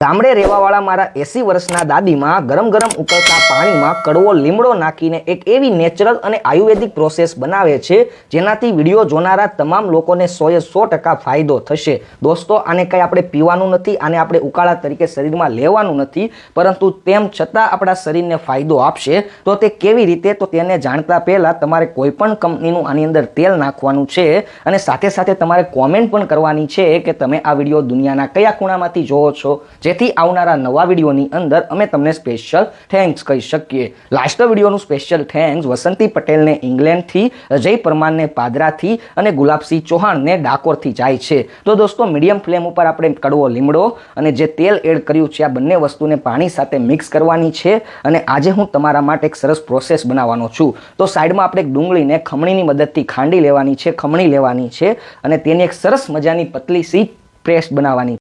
ગામડે રહેવાવાળા મારા 80 વર્ષના દાદીમાં ગરમ ઉકળતા પાણીમાં કડવો લીમડો નાખીને એક એવી નેચરલ અને આયુર્વેદિક પ્રોસેસ બનાવે છે જેનાથી વિડીયો જોનારા તમામ લોકોને 100% ફાયદો થશે। દોસ્તો, આને કંઈ આપણે પીવાનું નથી, આને આપણે ઉકાળા તરીકે શરીરમાં લેવાનું નથી, પરંતુ તેમ છતાં આપણા શરીરને ફાયદો આપશે। તો તે કેવી રીતે, તો તેને જાણતા પહેલાં તમારે કોઈ પણ કંપનીનું આની અંદર તેલ નાખવાનું છે અને સાથે સાથે તમારે કોમેન્ટ પણ કરવાની છે કે તમે આ વિડીયો દુનિયાના કયા ખૂણામાંથી જોવો છો, જેથી આવનારા નવા વિડીયોની અંદર અમે તમને સ્પેશિયલ થેન્ક્સ કહી શકીએ। લાસ્ટ વિડીયોનું સ્પેશિયલ થેન્ક્સ વસંતી પટેલને ઇંગ્લેન્ડથી, અજય પરમારને પાદરાથી અને ગુલાબસિંહ ચૌહાણને ડાકોરથી જાય છે। તો દોસ્તો, મીડિયમ ફ્લેમ ઉપર આપણે કડવો લીમડો અને જે તેલ એડ કર્યું છે આ બંને વસ્તુને પાણી સાથે મિક્સ કરવાની છે અને આજે હું તમારા માટે એક સરસ પ્રોસેસ બનાવવાનો છું। તો સાઈડમાં આપણે એક ડુંગળીને ખમણીની મદદથી ખાંડી લેવાની છે, ખમણી લેવાની છે અને તેની એક સરસ મજાની પતલી સી પેસ્ટ બનાવવાની